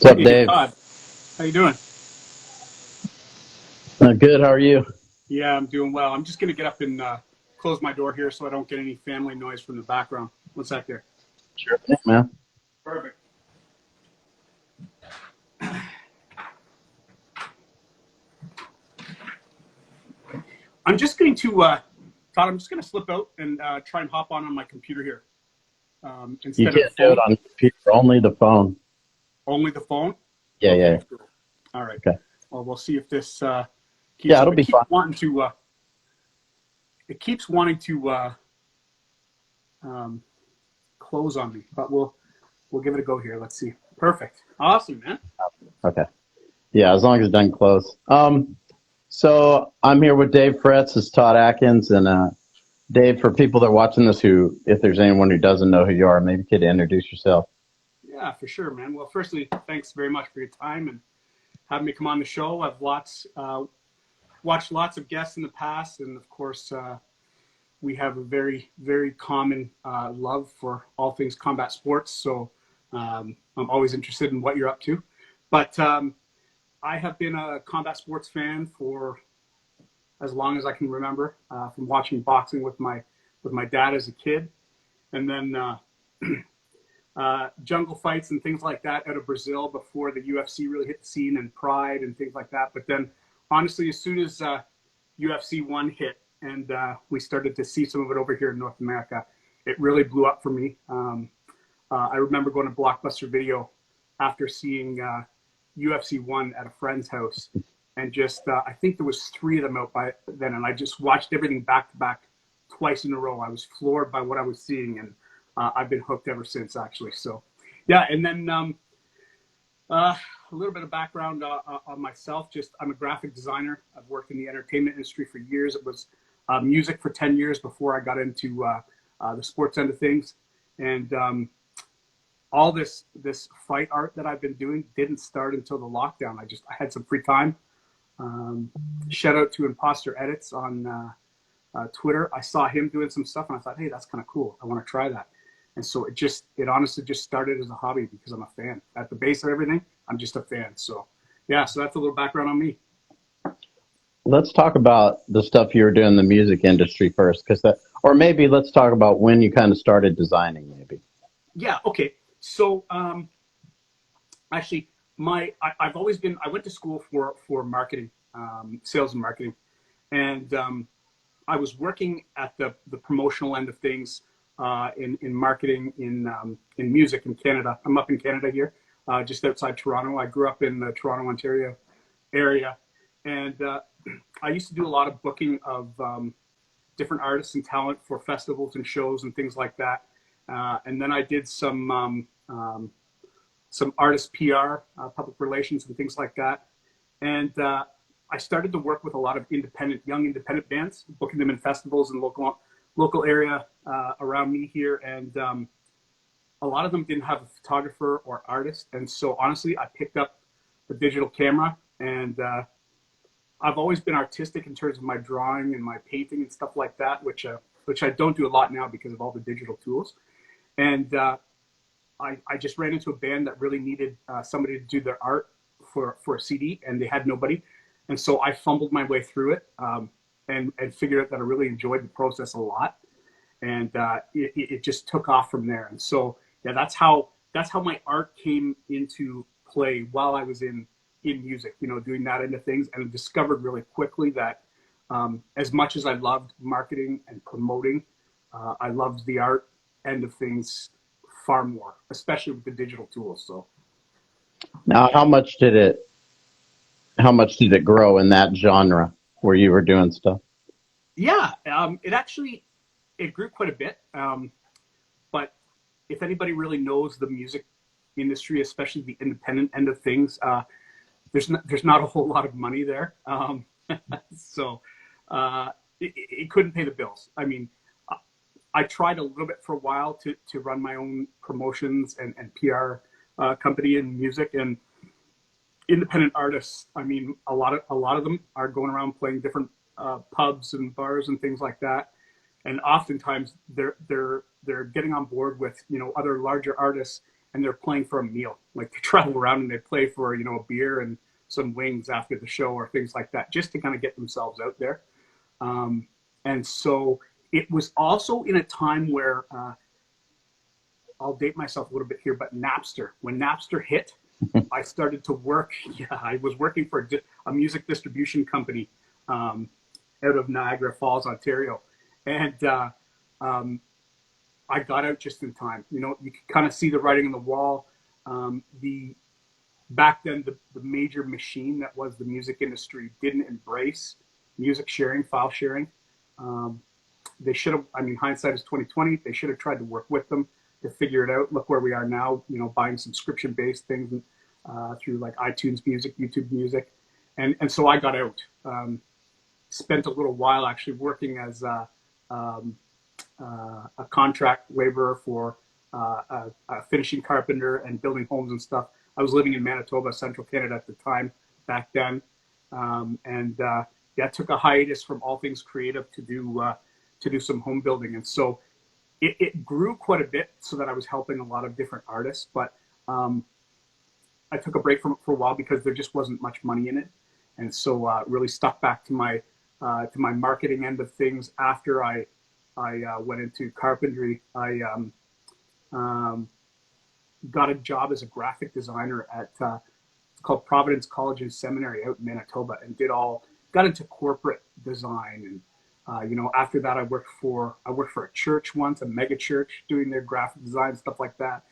What's up, Hey, Dave? Todd, how you doing? Good. How are you? Yeah, I'm doing well. I'm just gonna get up and close my door here so I don't get any family noise from the background. One sec there. Sure thing, man. Perfect. I'm just going to, Todd. I'm just going to slip out and try and hop on my computer here You instead of the can't do it phone. on the computer, only the phone. Only the phone. Yeah, Okay. yeah. Cool. All right. Okay. Well, we'll see if this keeps Yeah, up. it'll It be keeps fine. wanting to. Um, close on me, but we'll give it a go here. Let's see. Perfect. Awesome, man. Okay. Yeah, as long as it's done close. So I'm here with Dave Fretz, is Todd Atkins, and Dave. For people that are watching this, who, if there's anyone who doesn't know who you are, maybe you could introduce yourself. Yeah, for sure, man. Well, firstly, thanks very much for your time and having me come on the show. I've watched lots of guests in the past, and of course, we have a very, very common love for all things combat sports. So I'm always interested in what you're up to. But I have been a combat sports fan for as long as I can remember, from watching boxing with my dad as a kid, and then jungle fights and things like that out of Brazil before the UFC really hit the scene, and Pride and things like that. But then, honestly, as soon as UFC 1 hit and we started to see some of it over here in North America, it really blew up for me. I remember going to Blockbuster Video after seeing UFC 1 at a friend's house, and just I think there was three of them out by then, and I just watched everything back to back twice in a row. I was floored by what I was seeing, and I've been hooked ever since, actually. So, yeah, and then a little bit of background on myself. Just I'm a graphic designer. I've worked in the entertainment industry for years. It was music for 10 years before I got into the sports end of things, and all this fight art that I've been doing didn't start until the lockdown. I had some free time. Um, Shout out to Imposter Edits on Twitter. I saw him doing some stuff, and I thought, hey, that's kind of cool. I want to try that. And so it honestly just started as a hobby because I'm a fan. At the base of everything, I'm just a fan. So yeah, so that's a little background on me. Let's talk about the stuff you were doing in the music industry first, or maybe let's talk about when you kind of started designing, maybe. Yeah, okay. So actually, I've always been. I went to school for marketing, sales and marketing, and I was working at the promotional end of things in marketing in music in Canada. I'm up in Canada here, just outside Toronto. I grew up in the Toronto, Ontario area, and I used to do a lot of booking of different artists and talent for festivals and shows and things like that. And then I did some artist PR, public relations, and things like that. And I started to work with a lot of young independent bands, booking them in festivals and local area around me here. And a lot of them didn't have a photographer or artist. And so honestly, I picked up the digital camera, and I've always been artistic in terms of my drawing and my painting and stuff like that, which I don't do a lot now because of all the digital tools. And I just ran into a band that really needed somebody to do their art for a CD, and they had nobody. And so I fumbled my way through it, and figured out that I really enjoyed the process a lot. And it just took off from there. And so, yeah, that's how my art came into play while I was in music, doing that end of things. And I discovered really quickly that as much as I loved marketing and promoting, I loved the art end of things far more, especially with the digital tools. So Now, how much did it grow in that genre where you were doing stuff? yeah, it grew quite a bit. But if anybody really knows the music industry, especially the independent end of things, there's not a whole lot of money there. So it couldn't pay the bills. I mean, I tried a little bit for a while to run my own promotions and PR company in music, and independent artists. I mean, a lot of them are going around playing different pubs and bars and things like that, and oftentimes they're getting on board with other larger artists, and they're playing for a meal. Like they travel around and they play for, you know, a beer and some wings after the show or things like that, just to kind of get themselves out there. And so it was also in a time where, I'll date myself a little bit here, but Napster, when Napster hit, I started to work. Yeah, I was working for a music distribution company out of Niagara Falls, Ontario. And I got out just in time. You know, you could kind of see the writing on the wall. Back then, the major machine that was the music industry didn't embrace music sharing, file sharing. They should have, I mean, hindsight is 2020. They should have tried to work with them to figure it out. Look where we are now, you know, buying subscription-based things through like iTunes Music, YouTube Music. And so I got out. Spent a little while actually working as a contract laborer for a finishing carpenter and building homes and stuff. I was living in Manitoba, Central Canada at the time back then. Yeah, took a hiatus from all things creative to do some home building. And so it grew quite a bit so that I was helping a lot of different artists, but I took a break from it for a while because there just wasn't much money in it. And so really stuck back to my marketing end of things. After I went into carpentry, I got a job as a graphic designer at it's called Providence College and Seminary out in Manitoba, and got into corporate design. And you know, after that, I worked for a church once, a mega church, doing their graphic design, stuff like that.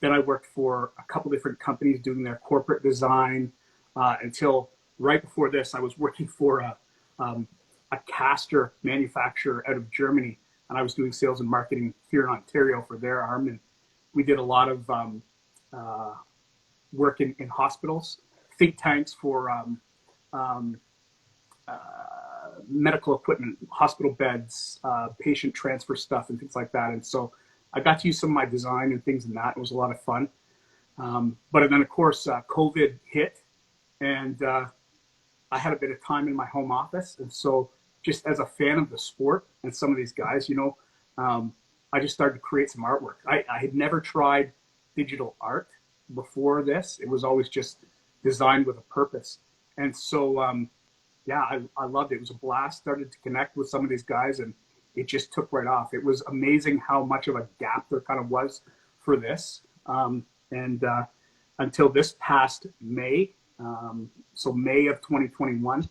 Then I worked for a couple different companies doing their corporate design until right before this, I was working for a caster manufacturer out of Germany, and I was doing sales and marketing here in Ontario for their arm. And we did a lot of work in hospitals, think tanks for medical equipment, hospital beds, patient transfer stuff, and things like that. And so I got to use some of my design and things in that. It was a lot of fun. But then, of course, COVID hit, and I had a bit of time in my home office. And so just as a fan of the sport and some of these guys, you know, I just started to create some artwork. I had never tried digital art before this. It was always just designed with a purpose. And so, yeah, I loved it. It was a blast. Started to connect with some of these guys, and it just took right off. It was amazing how much of a gap there kind of was for this. Until this past May, so May of 2021,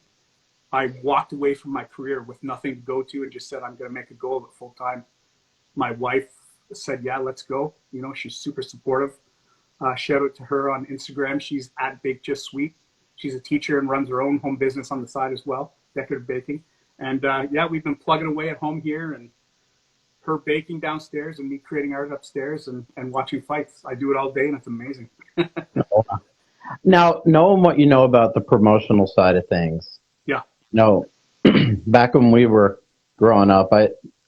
I walked away from my career with nothing to go to and just said, I'm going to make a go of it full time. My wife said, yeah, let's go. You know, she's super supportive. Shout out to her on Instagram. She's at Bake Just Sweet. She's a teacher and runs her own home business on the side as well, decorative baking. And yeah, we've been plugging away at home here, and her baking downstairs and me creating art upstairs and watching fights. I do it all day, and it's amazing. Now, knowing what you know about the promotional side of things, yeah. No, back when we were growing up,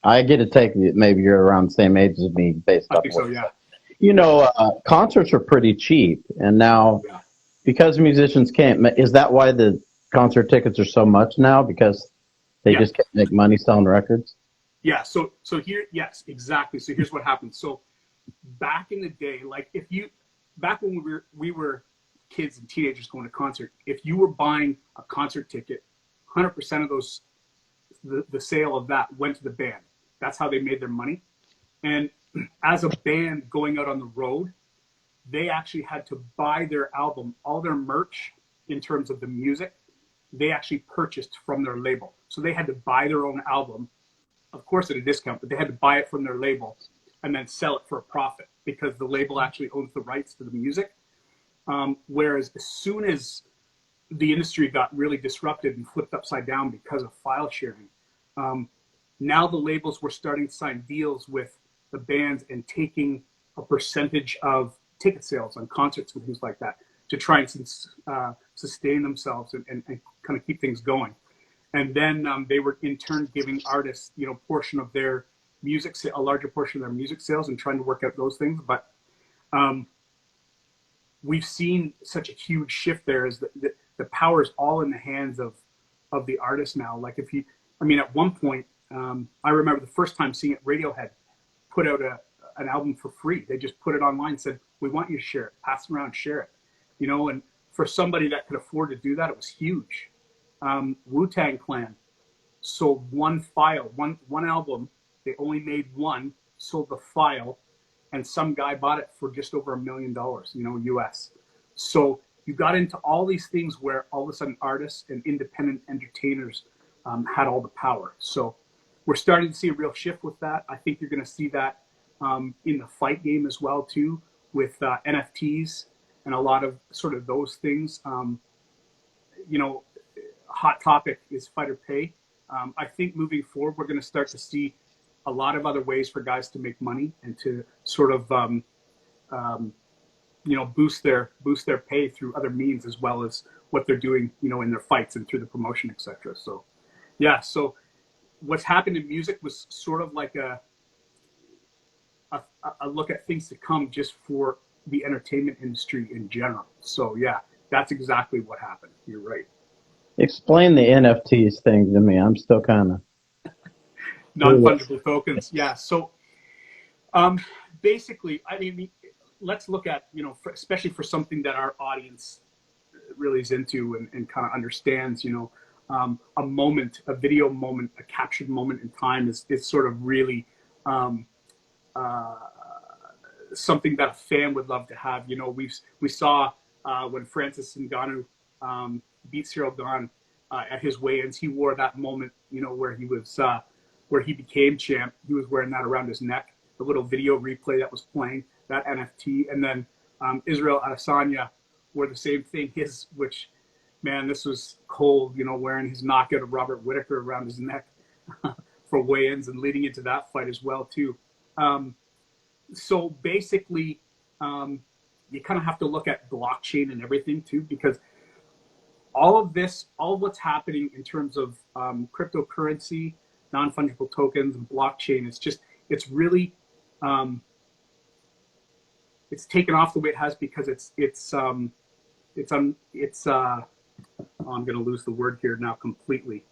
I get to take, maybe you're around the same age as me based I off think so, yeah. You know, concerts are pretty cheap, and now because musicians can't, is that why the concert tickets are so much now? Because they just can't make money selling records? Yeah, so here, yes, exactly. So here's what happened. So back in the day, like back when we were kids and teenagers going to concert, if you were buying a concert ticket, 100% of those, the sale of that went to the band. That's how they made their money. And as a band going out on the road, they actually had to buy their album, all their merch in terms of the music, they actually purchased from their label. So they had to buy their own album, of course at a discount, but they had to buy it from their label and then sell it for a profit because the label actually owns the rights to the music. Whereas as soon as the industry got really disrupted and flipped upside down because of file sharing, now the labels were starting to sign deals with the bands and taking a percentage of ticket sales on concerts and things like that to try and sustain themselves and kind of keep things going. And then they were in turn giving artists, you know, portion of their music, a larger portion of their music sales, and trying to work out those things. But we've seen such a huge shift there, is that the power is all in the hands of the artist now. Like at one point, I remember the first time seeing it, Radiohead put out an album for free. They just put it online and said, We want you to share it, pass it around, share it, you know. And for somebody that could afford to do that, it was huge. Wu-Tang Clan sold one file, one album. They only made one, sold the file, and some guy bought it for just over $1 million, you know, US. So you got into all these things where all of a sudden artists and independent entertainers had all the power. So we're starting to see a real shift with that. I think you're going to see that in the fight game as well too, with NFTs and a lot of sort of those things. You know, hot topic is fighter pay. I think moving forward, we're going to start to see a lot of other ways for guys to make money and to sort of, you know, boost their pay through other means, as well as what they're doing, you know, in their fights and through the promotion, etc. So, yeah. So, what's happened in music was sort of like a look at things to come, just for the entertainment industry in general. So, yeah, that's exactly what happened. You're right. Explain the NFTs thing to me. I'm still kind of non-fungible tokens. Yeah. So, basically, I mean, let's look at, you know, especially for something that our audience really is into and kind of understands, you know, a moment, a video moment, a captured moment in time is sort of really something that a fan would love to have. You know, we saw when Francis Ngannou beat Cyril Gane at his weigh-ins, he wore that moment, you know, where he was where he became champ. He was wearing that around his neck, the little video replay that was playing, that NFT. And then Israel Adesanya wore the same thing, which, man, this was cold, you know, wearing his knockout of Robert Whittaker around his neck for weigh-ins and leading into that fight as well too. So basically, you kind of have to look at blockchain and everything too, because all of what's happening in terms of cryptocurrency, non-fungible tokens, and blockchain, it's really it's taken off the way it has, because I'm going to lose the word here now completely.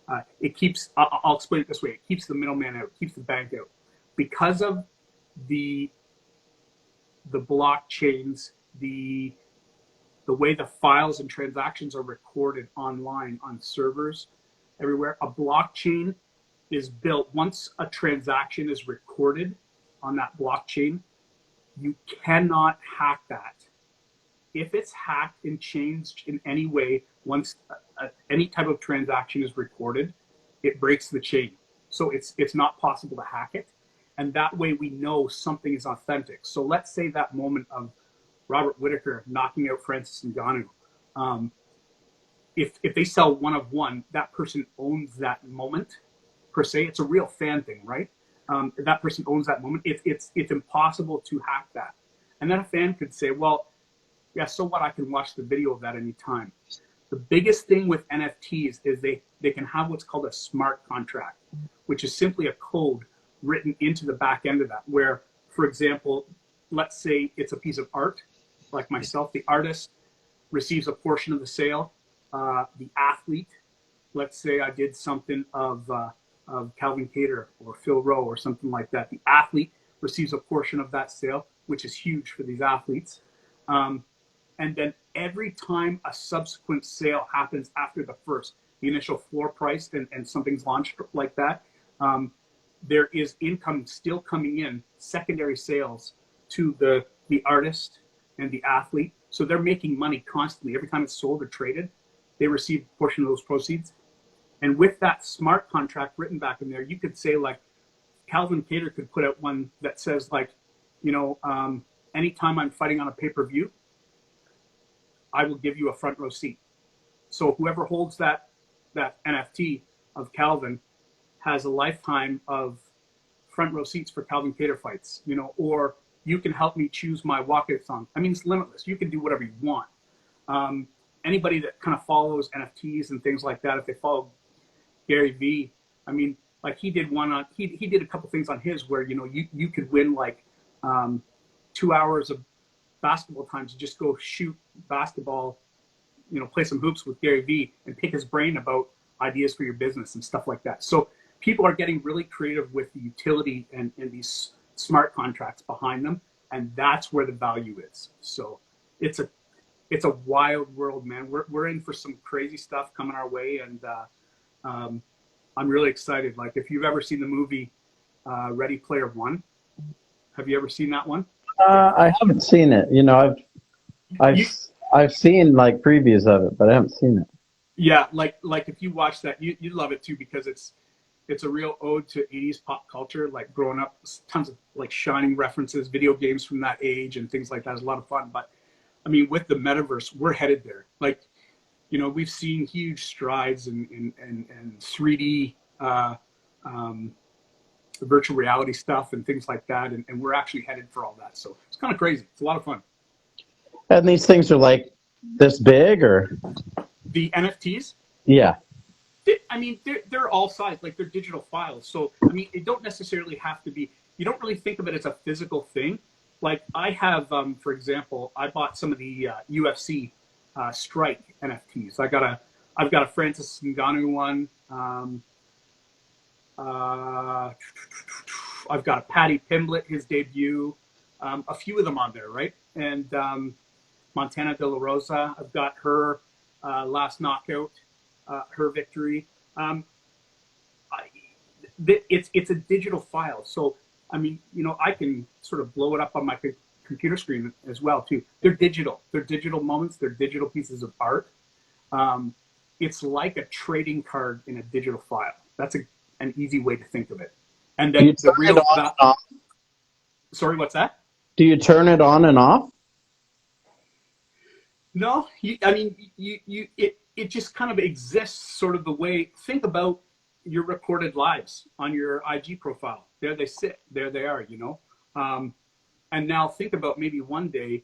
I'll explain it this way. It keeps the middleman out, keeps the bank out, because of the blockchains, the way the files and transactions are recorded online on servers everywhere. A blockchain is built. Once a transaction is recorded on that blockchain, you cannot hack that. If it's hacked and changed in any way, once any type of transaction is recorded, it breaks the chain. So it's not possible to hack it. And that way we know something is authentic. So let's say that moment of Robert Whittaker knocking out Francis Ngannou. If they sell one of one, that person owns that moment per se. It's a real fan thing, right? That person owns that moment. It's impossible to hack that. And then a fan could say, well, yeah, so what? I can watch the video of that anytime. The biggest thing with NFTs is they can have what's called a smart contract, which is simply a code written into the back end of that, where, for example, let's say it's a piece of art, like myself, the artist receives a portion of the sale. The athlete, let's say I did something of Calvin Cater or Phil Rowe or something like that. The athlete receives a portion of that sale, which is huge for these athletes. And then every time a subsequent sale happens after the initial floor price and something's launched like that, there is income still coming in, secondary sales to the artist and the athlete. So they're making money constantly. Every time it's sold or traded, they receive a portion of those proceeds. And with that smart contract written back in there, you could say, like, Calvin Cater could put out one that says, like, you know, anytime I'm fighting on a pay-per-view, I will give you a front row seat. So whoever holds that NFT of Calvin has a lifetime of front row seats for Calvin Cater fights, you know, or you can help me choose my walkout song. I mean, it's limitless. You can do whatever you want. Anybody that kind of follows NFTs and things like that, if they follow Gary Vee, I mean, like he did he did a couple things on his where, you know, you could win like 2 hours of basketball time to just go shoot basketball, you know, play some hoops with Gary Vee and pick his brain about ideas for your business and stuff like that. So people are getting really creative with the utility and these smart contracts behind them. and that's where the value is. So it's a wild world, man. We're in for some crazy stuff coming our way, and I'm really excited. Like, if you've ever seen the movie Ready Player One, have you ever seen that one? I haven't seen it. You know, I've seen like previews of it, but I haven't seen it. Yeah, like if you watch that, you'd love it too, because it's a real ode to 80s pop culture, like growing up, tons of like Shining references, video games from that age and things like that. It's a lot of fun. But I mean, with the metaverse, we're headed there. Like, you know, we've seen huge strides in 3D virtual reality stuff and things like that. And we're actually headed for all that. So it's kind of crazy. It's a lot of fun. And these things are like this big, or? The NFTs? Yeah. I mean, they're all sized, like they're digital files. So, I mean, it don't necessarily have to be, you don't really think of it as a physical thing. Like I have, for example, I bought some of the UFC Strike NFTs. I've got a Francis Ngannou one. I've got a Paddy Pimblett, his debut. A few of them on there, right? And Montana De La Rosa, I've got her last knockout, her victory. It's a digital file. So, I mean, you know, I can sort of blow it up on my computer screen as well, too. They're digital. They're digital moments. They're digital pieces of art. It's like a trading card in a digital file. That's an easy way to think of it. And then the real... Sorry, what's that? Do you turn it on and off? No, I mean, it just kind of exists sort of the way, think about your recorded lives on your IG profile. There they sit, there they are, you know? And now think about maybe one day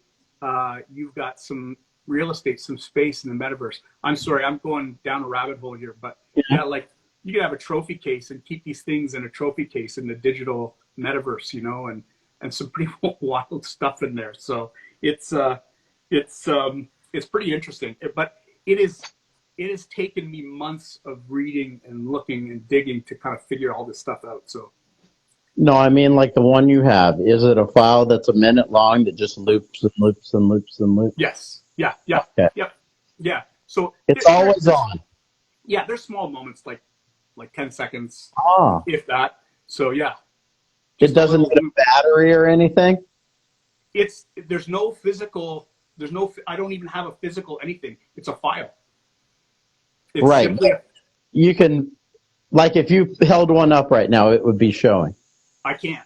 you've got some real estate, some space in the metaverse. I'm sorry, I'm going down a rabbit hole here, but yeah, like you could have a trophy case and keep these things in a trophy case in the digital metaverse, you know, and some pretty wild stuff in there. So it's pretty interesting, but it has taken me months of reading and looking and digging to kind of figure all this stuff out. So, no, I mean like the one you have. Is it a file that's a minute long that just loops and loops and loops and loops? Yes. Yeah. Yeah. Okay. Yep. Yeah. So it's always on. Yeah, there's small moments like 10 seconds, if that. So yeah. It doesn't need a battery or anything? There's no physical. I don't even have a physical anything. It's a file. It's right. You can, like if you held one up right now, it would be showing. I can't.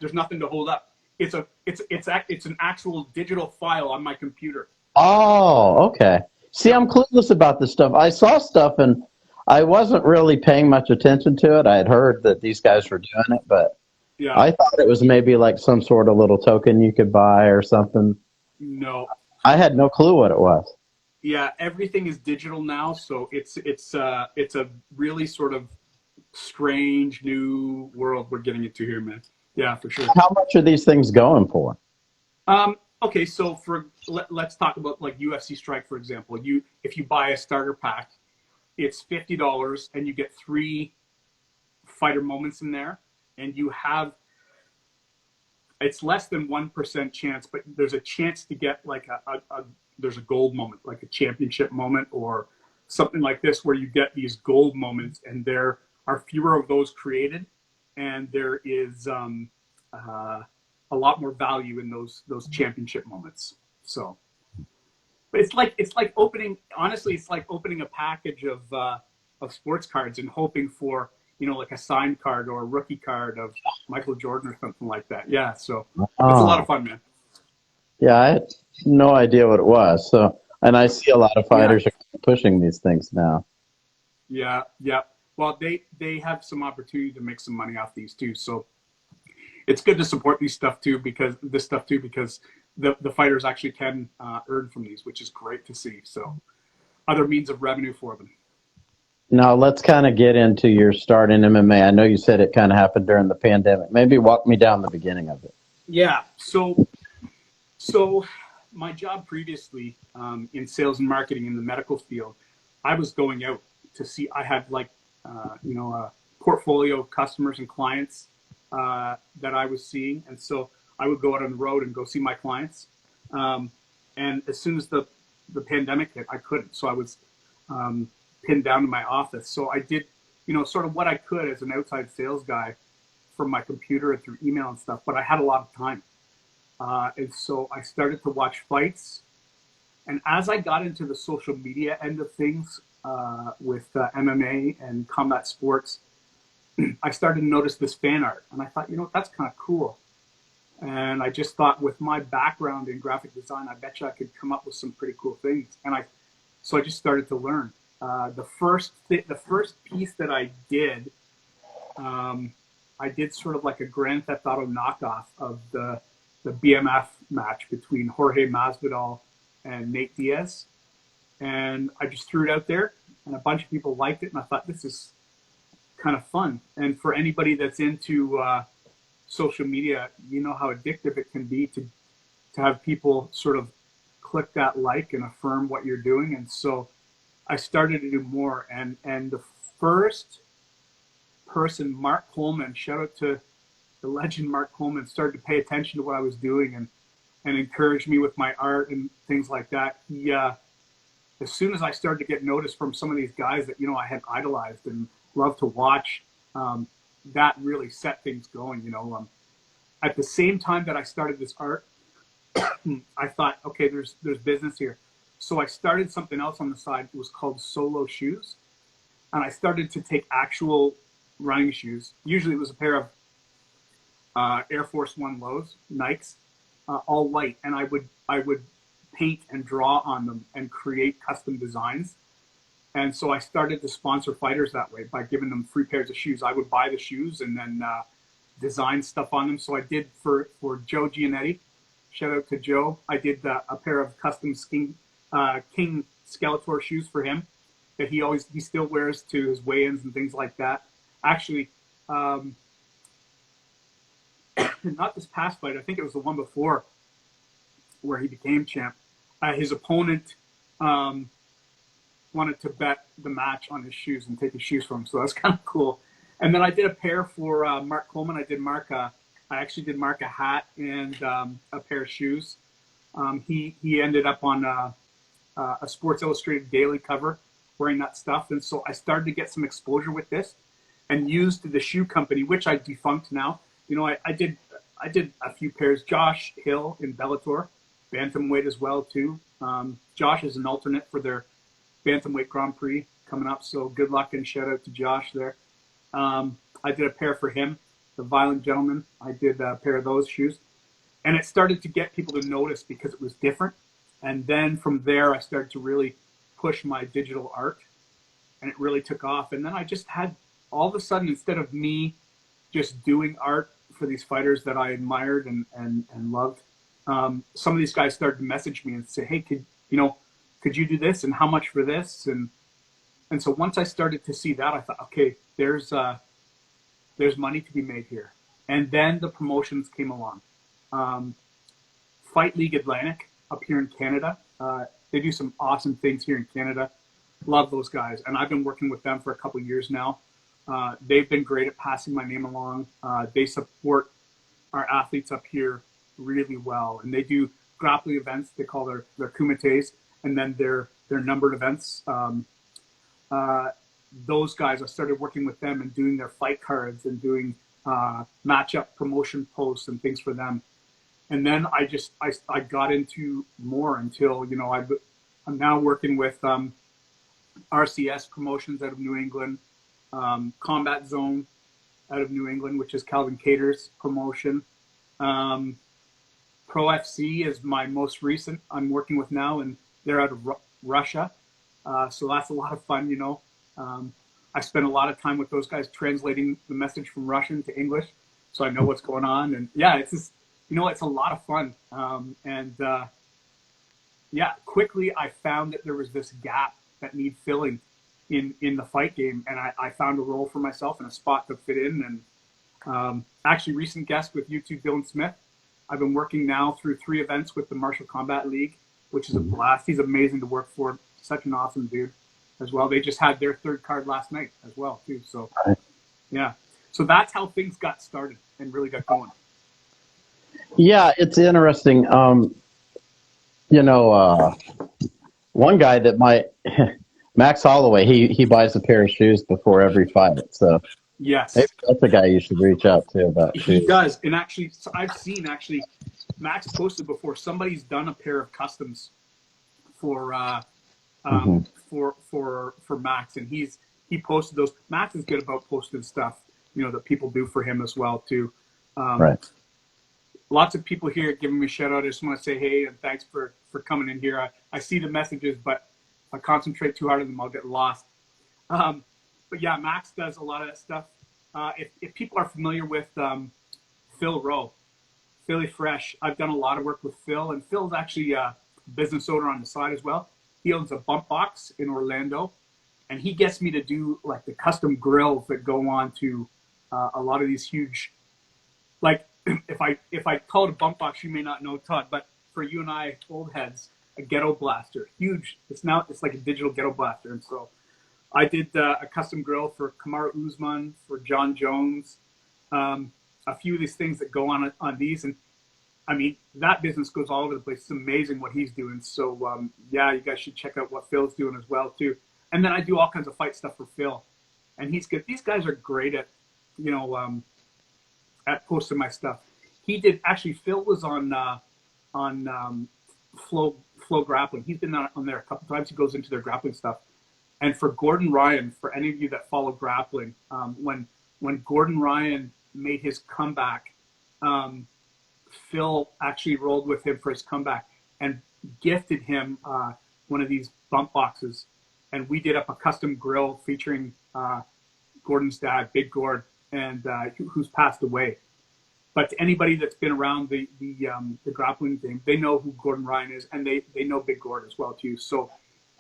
There's nothing to hold up. It's an actual digital file on my computer. Oh, okay. See, I'm clueless about this stuff. I saw stuff and I wasn't really paying much attention to it. I had heard that these guys were doing it, but yeah. I thought it was maybe like some sort of little token you could buy or something. No. I had no clue what it was. Yeah, everything is digital now, so it's a really sort of strange new world we're getting into here, man. Yeah, for sure. How much are these things going for? Okay, so let's talk about like UFC Strike, for example. If you buy a starter pack, it's $50 and you get 3 fighter moments in there, and you have, it's less than 1% chance, but there's a chance to get like there's a gold moment, like a championship moment or something like this, where you get these gold moments, and there are fewer of those created, and there is a lot more value in those championship moments. So, but it's like opening. Honestly, it's like opening a package of sports cards and hoping for, you know, like a signed card or a rookie card of Michael Jordan or something like that. Yeah, so it's a lot of fun, man. Yeah, I had no idea what it was. So, and I see a lot of fighters are pushing these things now. Yeah, yeah. Well, they have some opportunity to make some money off these too. So it's good to support this stuff too, because the fighters actually can earn from these, which is great to see. So other means of revenue for them. Now let's kind of get into your start in MMA. I know you said it kind of happened during the pandemic. Maybe walk me down the beginning of it. Yeah. So my job previously in sales and marketing in the medical field, I was going out to see. I had like a portfolio of customers and clients that I was seeing, and so I would go out on the road and go see my clients. And as soon as the pandemic hit, I couldn't. So I was pinned down to my office. So I did, sort of what I could as an outside sales guy from my computer and through email and stuff, but I had a lot of time. And so I started to watch fights. And as I got into the social media end of things with MMA and combat sports, I started to notice this fan art. And I thought, that's kind of cool. And I just thought, with my background in graphic design, I bet you I could come up with some pretty cool things. And so I just started to learn. The first piece that I did sort of like a Grand Theft Auto knockoff of the BMF match between Jorge Masvidal and Nate Diaz. And I just threw it out there, and a bunch of people liked it. And I thought, this is kind of fun. And for anybody that's into social media, you know how addictive it can be to have people sort of click that like and affirm what you're doing. And so I started to do more. And the first person, Mark Coleman, shout out to the legend Mark Coleman, started to pay attention to what I was doing and encouraged me with my art and things like that. He, as soon as I started to get noticed from some of these guys that, I had idolized and loved to watch, that really set things going, At the same time that I started this art, I thought, okay, there's business here. So I started something else on the side. It was called Solo Shoes. And I started to take actual running shoes. Usually it was a pair of Air Force One lows, Nikes, all white. And I would paint and draw on them and create custom designs. And so I started to sponsor fighters that way by giving them free pairs of shoes. I would buy the shoes and then design stuff on them. So I did for Joe Giannetti. Shout out to Joe. I did a pair of custom King Skeletor shoes for him that he still wears to his weigh-ins and things like that. Actually, not this past fight. I think it was the one before where he became champ. His opponent wanted to bet the match on his shoes and take his shoes from him. So that's kind of cool. And then I did a pair for Mark Coleman. I actually did Mark a hat and a pair of shoes. He ended up on a Sports Illustrated daily cover wearing that stuff. And so I started to get some exposure with this and used the shoe company, which I defunct now. I did a few pairs. Josh Hill in Bellator, bantamweight as well too. Josh is an alternate for their bantamweight Grand Prix coming up. So good luck and shout out to Josh there. I did a pair for him, the Violent Gentleman. I did a pair of those shoes. And it started to get people to notice because it was different. And then from there, I started to really push my digital art. And it really took off. And then I just had, all of a sudden, instead of me just doing art for these fighters that I admired and loved, some of these guys started to message me and say, hey, could you do this? And how much for this? And so once I started to see that, I thought, okay, there's money to be made here. And then the promotions came along. Fight League Atlantic up here in Canada. They do some awesome things here in Canada. Love those guys. And I've been working with them for a couple of years now. They've been great at passing my name along. They support our athletes up here really well. And they do grappling events. They call their kumites. And then their numbered events. Those guys, I started working with them and doing their fight cards and doing matchup promotion posts and things for them. And then I got into more until, I'm now working with RCS Promotions out of New England, Combat Zone out of New England, which is Calvin Cater's promotion. Pro FC is my most recent I'm working with now, and they're out of Russia. So that's a lot of fun, I spend a lot of time with those guys translating the message from Russian to English, so I know what's going on. And yeah, it's just, it's a lot of fun. Quickly I found that there was this gap that needed filling in the fight game, and I found a role for myself and a spot to fit in. And actually, recent guest with YouTube, Dylan Smith. I've been working now through 3 events with the Martial Combat League, which is a blast. He's amazing to work for. Such an awesome dude as well. They just had their 3rd card last night as well too. So yeah, so that's how things got started and really got going. Yeah, it's interesting. You know, one guy that might Max Holloway, he buys a pair of shoes before every fight. So maybe Yes, that's a guy you should reach out to about he shoes. does. And actually, so I've seen actually Max posted before somebody's done a pair of customs for Hmm. for Max, and he posted those. Max is good about posting stuff, you know, that people do for him as well too. Um, Right. Lots of people here giving me a shout out. I just want to say hey and thanks for coming in here. I see the messages, but if I concentrate too hard on them, I'll get lost. Um, but yeah, Max does a lot of that stuff. If people are familiar with Phil Rowe, Philly Fresh, I've done a lot of work with Phil, and Phil's actually a business owner on the side as well. He owns a bump box in Orlando, and he gets me to do like the custom grills that go on to a lot of these huge, like if I call it a bump box, you may not know, Todd, but for you and I old heads, a ghetto blaster, huge. It's like a digital ghetto blaster, and so I did a custom grill for Kamaru Usman, for John Jones, a few of these things that go on these, and I mean that business goes all over the place. It's amazing what he's doing. So yeah, you guys should check out what Phil's doing as well too. And then I do all kinds of fight stuff for Phil, and he's good. These guys are great at, you know, at posting my stuff. He did actually. Phil was on Flow Grappling. He's been on there a couple times. He goes into their grappling stuff. And for Gordon Ryan, for any of you that follow grappling, when Gordon Ryan made his comeback, Phil actually rolled with him for his comeback and gifted him one of these bump boxes. And we did up a custom grill featuring Gordon's dad, Big Gord, and who's passed away. But to anybody that's been around the grappling thing, they know who Gordon Ryan is, and they know Big Gord as well too. So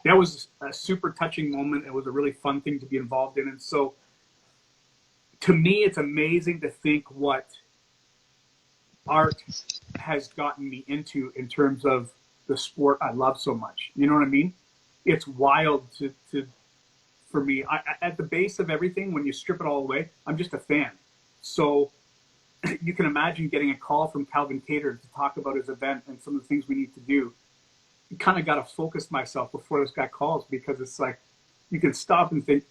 that was a super touching moment. It was a really fun thing to be involved in. And so to me, it's amazing to think what art has gotten me into in terms of the sport I love so much. You know what I mean? It's wild for me. At the base of everything, when you strip it all away, I'm just a fan. So you can imagine getting a call from Calvin Cater to talk about his event and some of the things we need to do. You kind of got to focus myself before this guy calls, because it's like you can stop and think,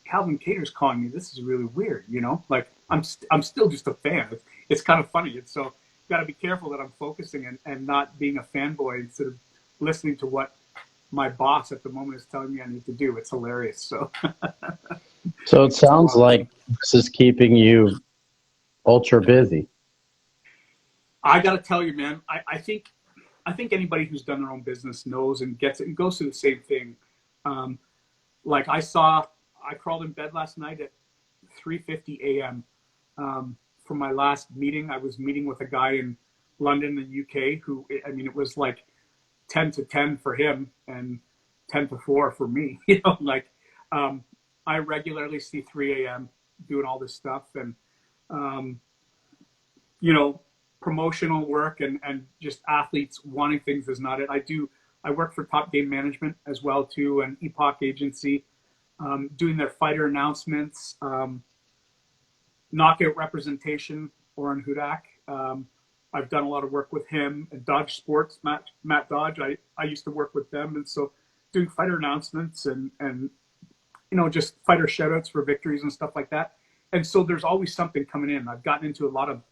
Calvin Cater's calling me. This is really weird, you know. Like I'm still just a fan. It's kind of funny. And so got to be careful that I'm focusing and not being a fanboy instead of listening to what my boss at the moment is telling me I need to do. It's hilarious. So So it sounds like this is keeping you ultra busy. I got to tell you, man, I think anybody who's done their own business knows and gets it and goes through the same thing. Like I crawled in bed last night at 3:50 a.m. For my last meeting. I was meeting with a guy in London, the UK, who, I mean, it was like 10 to 10 for him and 10 to 4 for me. You know, like I regularly see 3 a.m. doing all this stuff, and you know, promotional work and just athletes wanting things is not it. I work for Top Game Management as well too, an Epoch agency, doing their fighter announcements, knockout representation, Oren Hudak. I've done a lot of work with him and Dodge Sports, Matt Dodge. I used to work with them, and so doing fighter announcements and you know, just fighter shoutouts for victories and stuff like that. And so there's always something coming in. I've gotten into a lot of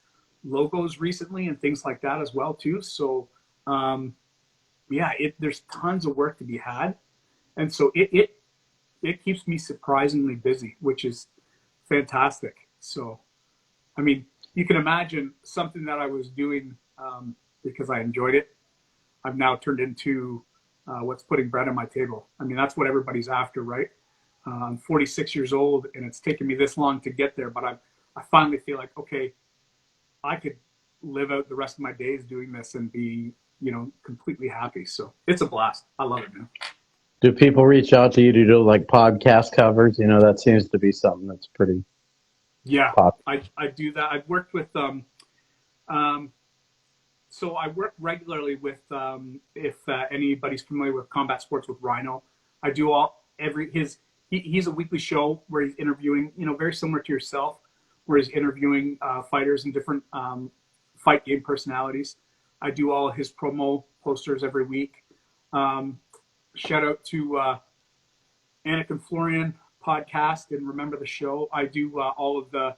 logos recently and things like that as well too. So yeah, there's tons of work to be had, and so it keeps me surprisingly busy, which is fantastic. So I mean, you can imagine something that I was doing because I enjoyed it, I've now turned into what's putting bread on my table. I mean, that's what everybody's after, right? I'm 46 years old, and it's taken me this long to get there, but I finally feel like, okay, I could live out the rest of my days doing this and be, you know, completely happy. So it's a blast. I love it, man. Do people reach out to you to do like podcast covers? You know, that seems to be something that's pretty Yeah, popular. I do that. I've worked with so I work regularly with if anybody's familiar with combat sports with Rhino. I do he's a weekly show where he's interviewing, you know, very similar to yourself, where he's interviewing fighters and different fight game personalities. I do all his promo posters every week. Shout out to Anik and Florian podcast and Remember the Show. I do all of the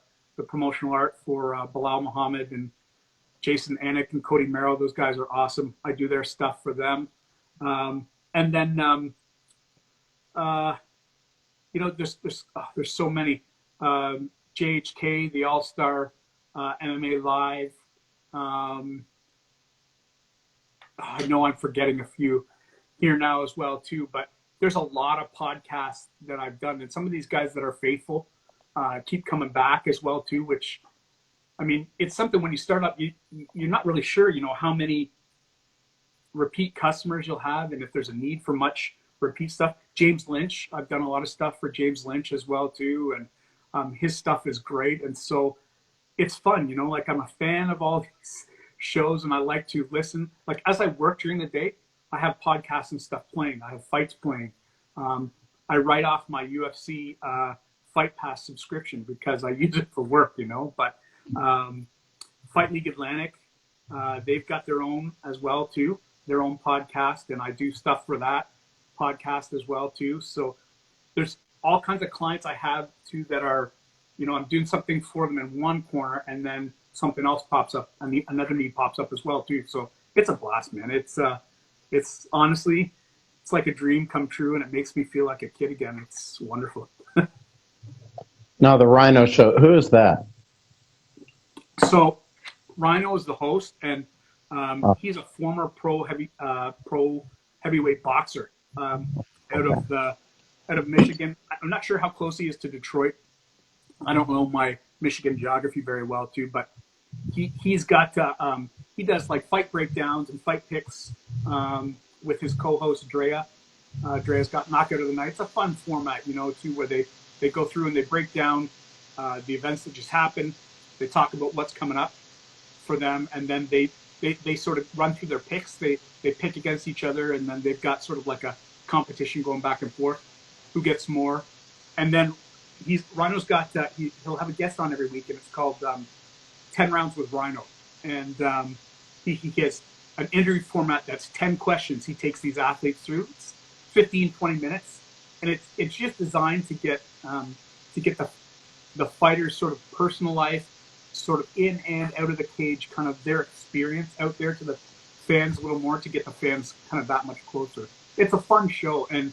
promotional art for Bilal Muhammad and Jason Anik and Cody Merrill. Those guys are awesome. I do their stuff for them. And then, there's so many. JHK, the All-Star MMA Live. I know I'm forgetting a few here now as well too, but there's a lot of podcasts that I've done, and some of these guys that are faithful keep coming back as well too, which, I mean, it's something when you start up, you're not really sure, how many repeat customers you'll have and if there's a need for much repeat stuff. James Lynch, I've done a lot of stuff for James Lynch as well too, and his stuff is great. And so it's fun, like I'm a fan of all these shows and I like to listen. Like as I work during the day, I have podcasts and stuff playing. I have fights playing. I write off my UFC Fight Pass subscription because I use it for work, but Fight League Atlantic, they've got their own as well too, their own podcast, and I do stuff for that podcast as well too. So there's all kinds of clients I have too that are, I'm doing something for them in one corner and then something else pops up and another need pops up as well too. So it's a blast, man. It's honestly, it's like a dream come true and it makes me feel like a kid again. It's wonderful. Now the Rhino Show, who is that? So Rhino is the host, and he's a former pro heavyweight boxer out of Michigan. I'm not sure how close he is to Detroit. I don't know my Michigan geography very well too, but he's got he does like fight breakdowns and fight picks with his co-host Drea. Drea's got Knockout of the Night. It's a fun format, too, where they go through and they break down the events that just happened. They talk about what's coming up for them, and then they sort of run through their picks. They pick against each other, and then they've got sort of like a competition going back and forth, who gets more. And then Rhino's got he'll have a guest on every week, and it's called 10 Rounds with Rhino, and he has an interview format that's 10 questions. He takes these athletes through. It's 15, 20 minutes, and it's just designed to get the fighter's sort of personal life, sort of in and out of the cage, kind of their experience out there to the fans a little more, to get the fans kind of that much closer. It's a fun show, and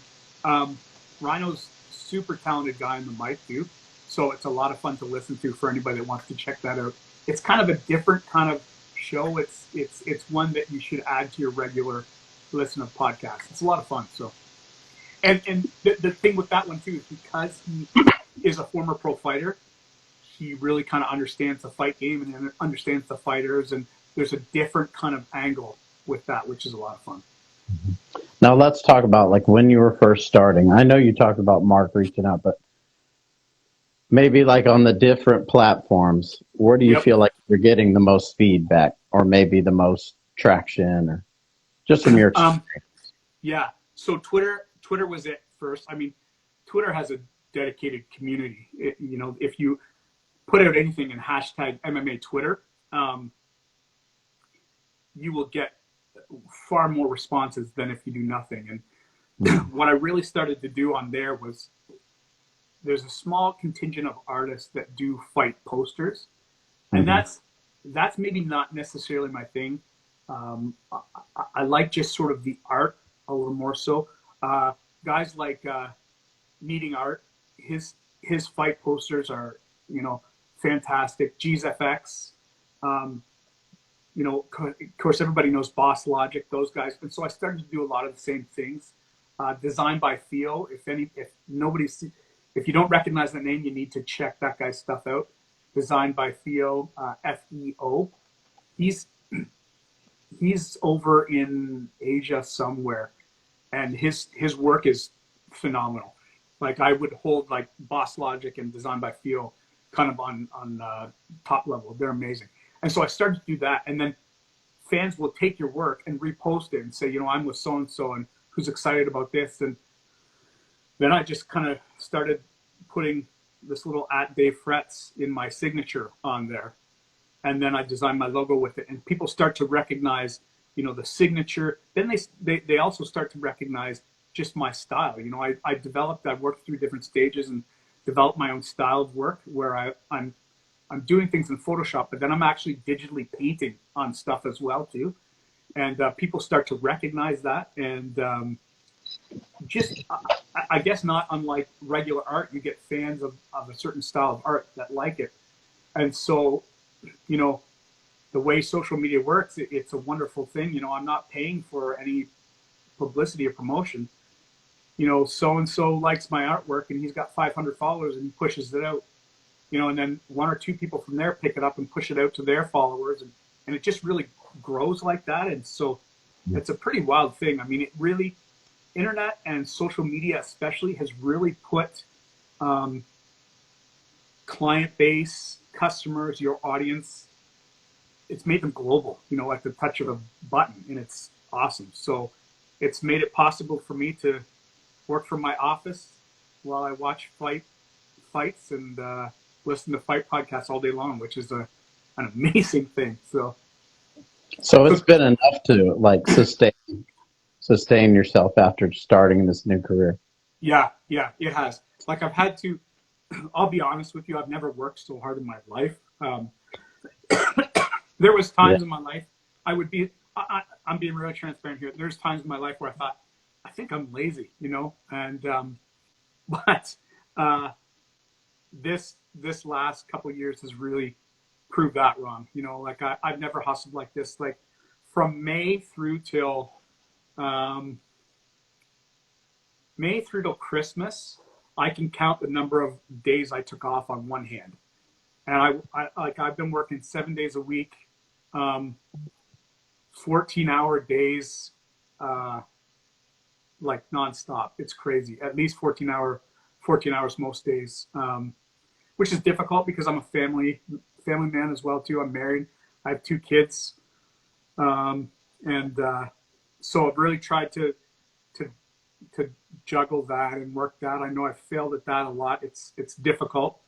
Rhino's super talented guy in the mic too, so it's a lot of fun to listen to for anybody that wants to check that out. It's kind of a different kind of show. It's one that you should add to your regular listen of podcasts. It's a lot of fun. So, and the thing with that one too is because he is a former pro fighter, he really kind of understands the fight game and understands the fighters, and there's a different kind of angle with that, which is a lot of fun. Now let's talk about like when you were first starting. I know you talked about Mark reaching out, but maybe like on the different platforms, where do you feel like you're getting the most feedback or maybe the most traction, or just from your experience? Yeah. So Twitter was it first. I mean, Twitter has a dedicated community. If you put out anything in hashtag MMA Twitter, you will get far more responses than if you do nothing. And what I really started to do on there was, there's a small contingent of artists that do fight posters, and that's maybe not necessarily my thing. I like just sort of the art a little more so. Guys like Needing Art, his fight posters are fantastic. G's FX, of course everybody knows Boss Logic, those guys, and so I started to do a lot of the same things. Designed by Theo. If you don't recognize that name, you need to check that guy's stuff out. Designed by Theo, FEO. He's over in Asia somewhere, and his work is phenomenal. Like I would hold like Boss Logic and Designed by Theo kind of on top level. They're amazing. And so I started to do that, and then fans will take your work and repost it and say, I'm with so and so, and who's excited about this, and then I just kind of started putting this little @Dave Fretz in my signature on there. and then I design my logo with it, and people start to recognize, the signature. Then they also start to recognize just my style. I worked through different stages and developed my own style of work where I'm doing things in Photoshop, but then I'm actually digitally painting on stuff as well too. And people start to recognize that. And I guess not unlike regular art, you get fans of a certain style of art that like it. And so, the way social media works, it's a wonderful thing. I'm not paying for any publicity or promotion. So-and-so likes my artwork and he's got 500 followers and he pushes it out, and then one or two people from there pick it up and push it out to their followers. And it just really grows like that. And so it's a pretty wild thing. I mean, it really, internet and social media especially has really put client base, customers, your audience, it's made them global, at the touch of a button, and it's awesome. So it's made it possible for me to work from my office while I watch fights and listen to fight podcasts all day long, which is an amazing thing. So it's been enough to like sustain yourself after starting this new career. Yeah, it has. Like I've had to, I'll be honest with you, I've never worked so hard in my life. There was times in my life I would be, I'm being really transparent here. There's times in my life where I thought, I think I'm lazy, and, but this last couple of years has really proved that wrong. Like I've never hustled like this, like from May through till Christmas, I can count the number of days I took off on one hand. And I've been working 7 days a week, 14-hour days, like nonstop. It's crazy. At least 14 hours most days, which is difficult because I'm a family man as well too. I'm married. I have 2 kids. So I've really tried to juggle that and work that. I know I've failed at that a lot. It's difficult,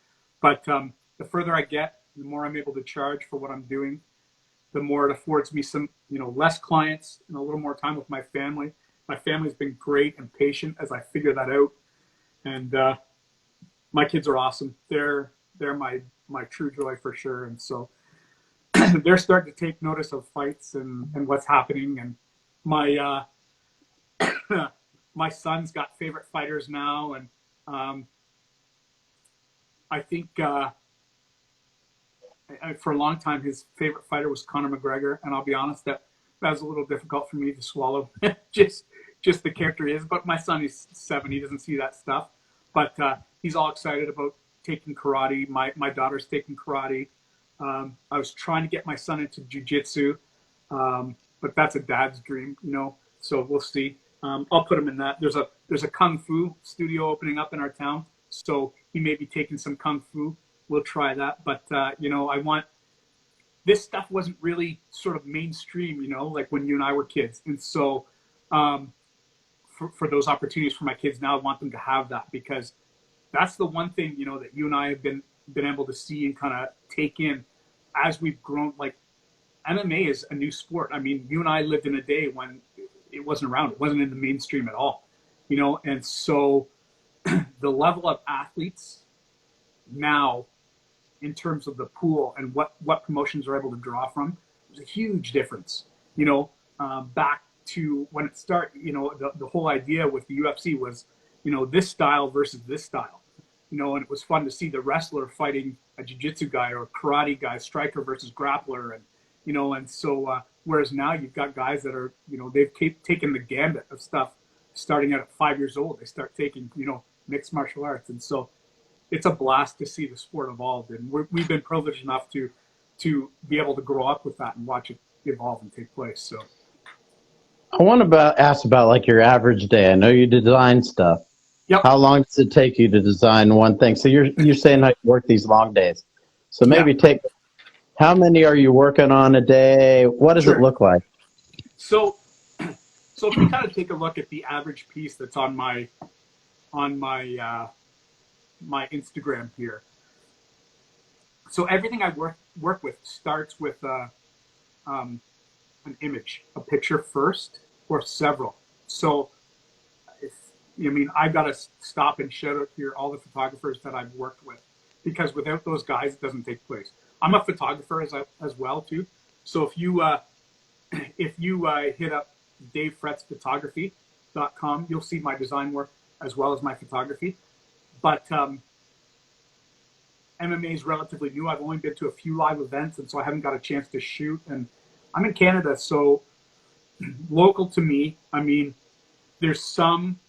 but the further I get, the more I'm able to charge for what I'm doing, the more it affords me some, less clients and a little more time with my family. My family's been great and patient as I figure that out. And my kids are awesome. They're my true joy for sure. And so they're starting to take notice of fights and what's happening. And my my son's got favorite fighters now, and I think for a long time his favorite fighter was Conor McGregor, and I'll be honest, that was a little difficult for me to swallow. just the character he is. But my son is 7; he doesn't see that stuff. But he's all excited about taking karate. My daughter's taking karate. I was trying to get my son into jiu-jitsu, but that's a dad's dream, So we'll see. I'll put him in that. There's a kung fu studio opening up in our town, so he may be taking some kung fu. We'll try that. But I want, this stuff wasn't really sort of mainstream, like when you and I were kids. And so for those opportunities for my kids now, I want them to have that, because that's the one thing, that you and I have been able to see and kind of take in as we've grown. Like MMA is a new sport. I mean, you and I lived in a day when it wasn't around. It wasn't in the mainstream at all, and so the level of athletes now in terms of the pool and what promotions are able to draw from, there's a huge difference, back to when it started. The whole idea with the UFC was, this style versus this style, and it was fun to see the wrestler fighting a jiu-jitsu guy or a karate guy, striker versus grappler. And, and so, whereas now you've got guys that are, they've taken the gambit of stuff starting at 5 years old. They start taking, mixed martial arts. And so it's a blast to see the sport evolve. And we've been privileged enough to be able to grow up with that and watch it evolve and take place. So I want to ask about like your average day. I know you design stuff. Yep. How long does it take you to design one thing? So you're saying how you work these long days. So maybe how many are you working on a day? What does it look like? So if we kind of take a look at the average piece that's on my my Instagram here, So everything I work with starts with an image, a picture first, or several. So if I mean, I got to stop and shout out here all the photographers that I've worked with, because without those guys, it doesn't take place. I'm a photographer as well too. So if you hit up davefretzphotography.com, you'll see my design work as well as my photography. But MMA is relatively new. I've only been to a few live events, and so I haven't got a chance to shoot. And I'm in Canada, so local to me, I mean, there's some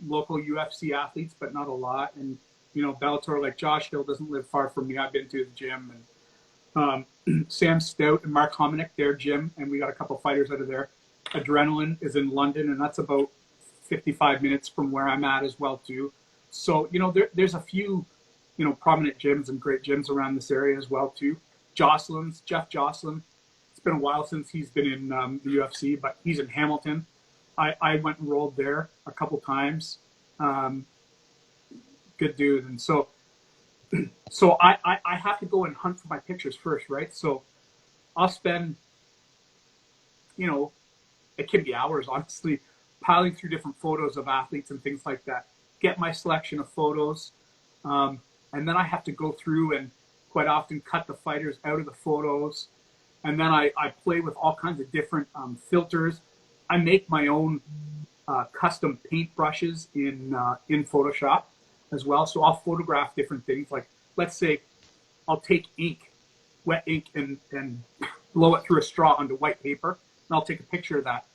local UFC athletes, but not a lot. And, you know, Bellator, like Josh Hill doesn't live far from me. I've been to the gym. And Sam Stout and Mark Hominick, their gym, and we got a couple fighters out of there. Adrenaline is in London, and that's about 55 minutes from where I'm at as well, too. So, you know, there's a few, you know, prominent gyms and great gyms around this area as well, too. Jeff Jocelyn. It's been a while since he's been in the UFC, but he's in Hamilton. I went and rolled there a couple times. Good dude. And so I have to go and hunt for my pictures first, right? So I'll spend, you know, it can be hours, honestly, piling through different photos of athletes and things like that. Get my selection of photos. And then I have to go through and quite often cut the fighters out of the photos. And then I play with all kinds of different filters. I make my own custom paint brushes in Photoshop as well. So I'll photograph different things. Like, let's say I'll take ink, wet ink, and blow it through a straw onto white paper. And I'll take a picture of that,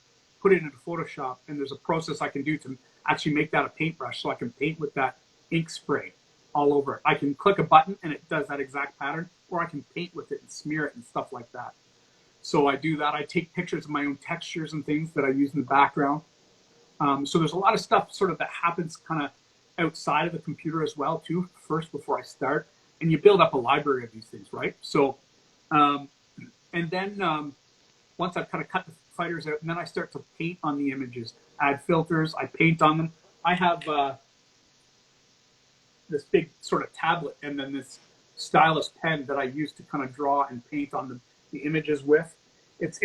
put it into Photoshop, and there's a process I can do to actually make that a paintbrush, so I can paint with that ink spray all over it. I can click a button and it does that exact pattern, or I can paint with it and smear it and stuff like that. So I do that. I take pictures of my own textures and things that I use in the background. So there's a lot of stuff sort of that happens kind of outside of the computer as well too, first before I start. And you build up a library of these things, right? So, and then once I've kind of cut the fighters out, and then I start to paint on the images, add filters, I paint on them. I have this big sort of tablet and then this stylus pen that I use to kind of draw and paint on the images with. It's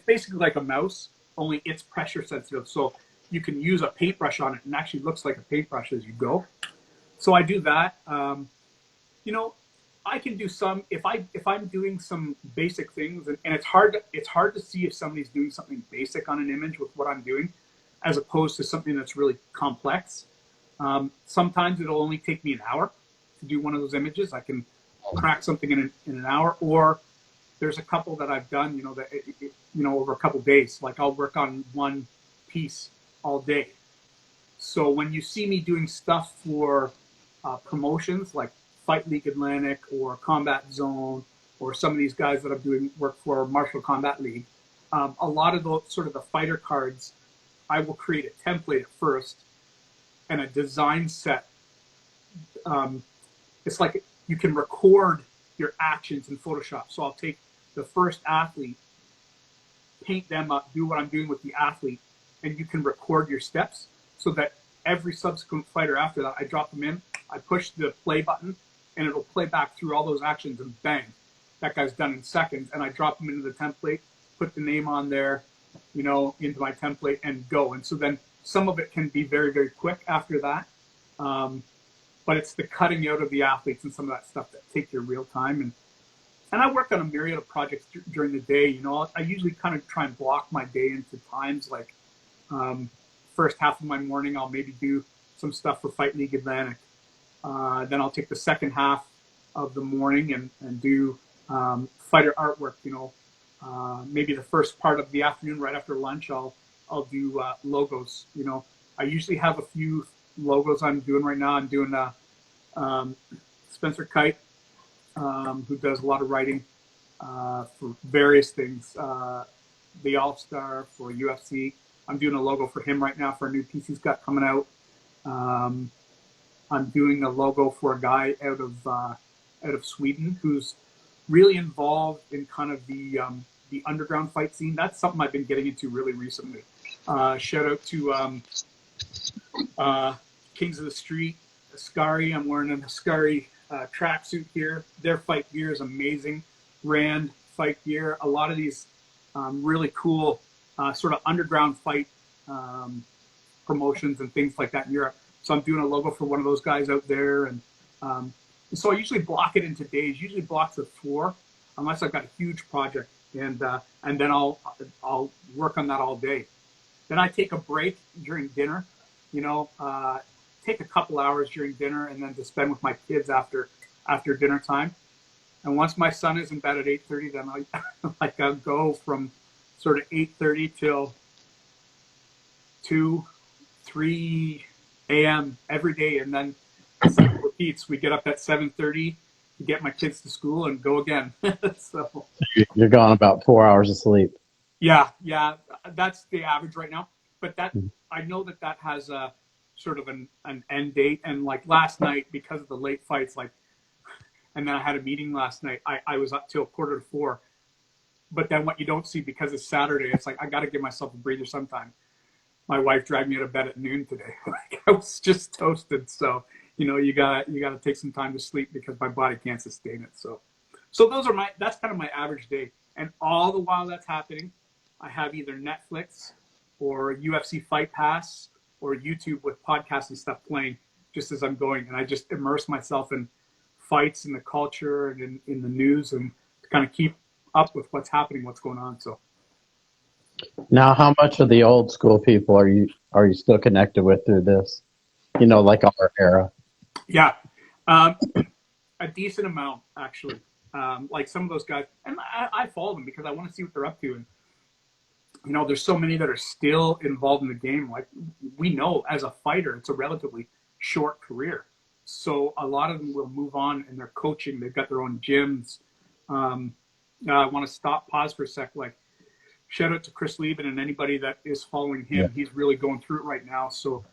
basically like a mouse, only it's pressure sensitive. So you can use a paintbrush on it and it actually looks like a paintbrush as you go. So I do that. You know, I can do some, if I'm doing some basic things, and it's hard to see if somebody's doing something basic on an image with what I'm doing, as opposed to something that's really complex. Sometimes it'll only take me an hour to do one of those images. I can crack something in an hour, or there's a couple that I've done, you know, that over a couple days. Like I'll work on one piece all day. So when you see me doing stuff for promotions like Fight League Atlantic or Combat Zone, or some of these guys that I'm doing work for Martial Combat League, a lot of those sort of the fighter cards, I will create a template at first and a design set. It's like you can record your actions in Photoshop. So I'll take the first athlete, paint them up, do what I'm doing with the athlete, and you can record your steps so that every subsequent fighter after that, I drop them in, I push the play button, and it'll play back through all those actions, and bang, that guy's done in seconds. And I drop them into the template, put the name on there, you know, into my template, and go. And so then some of it can be very, very quick after that. But it's the cutting out of the athletes and some of that stuff that take your real time. And I work on a myriad of projects during the day. You know, I usually kind of try and block my day into times. Like first half of my morning, I'll maybe do some stuff for Fight League Atlantic. Then I'll take the second half of the morning and do fighter artwork. You know, maybe the first part of the afternoon, right after lunch, I'll do logos. You know, I usually have a few logos I'm doing right now. I'm doing Spencer Kite, who does a lot of writing for various things. The All-Star for UFC. I'm doing a logo for him right now for a new piece he's got coming out. I'm doing a logo for a guy out of Sweden who's really involved in kind of the underground fight scene. That's something I've been getting into really recently. Shout out to Kings of the Street, Ascari. I'm wearing an Ascari tracksuit gear. Their fight gear is amazing. Rand fight gear. A lot of these really cool sort of underground fight promotions and things like that in Europe. So I'm doing a logo for one of those guys out there, and so I usually block it into days. Usually blocks of 4, unless I've got a huge project, and then I'll work on that all day. Then I take a break during dinner, take a couple hours during dinner, and then to spend with my kids after dinner time. And once my son is in bed at 8:30, then I'll go from sort of 8:30 till 2, 3 a.m. every day, and then the cycle repeats. We get up at 7:30 to get my kids to school and go again. So You're gone about 4 hours of sleep. yeah, that's the average right now. But that I know that has a sort of an end date. And like last night, because of the late fights, and then I had a meeting last night. I was up till 3:45. But then what you don't see, because it's Saturday, it's like I got to give myself a breather sometime. My wife dragged me out of bed at noon today. I was just toasted. So you gotta take some time to sleep because my body can't sustain it. So those are that's kind of my average day. And all the while that's happening, I have either Netflix or UFC Fight Pass or YouTube with podcasts and stuff playing just as I'm going. And I just immerse myself in fights, in the culture, and in the news, and to kind of keep up with what's happening, what's going on. So Now, how much of the old school people are you still connected with through this? Like our era. yeah, a decent amount actually. Like some of those guys, and I follow them because I want to see what they're up to. And there's so many that are still involved in the game. Like we know, as a fighter, it's a relatively short career. So a lot of them will move on, and they're coaching. They've got their own gyms. I want to pause for a sec. Like, shout out to Chris Lieben and anybody that is following him. Yeah. He's really going through it right now. So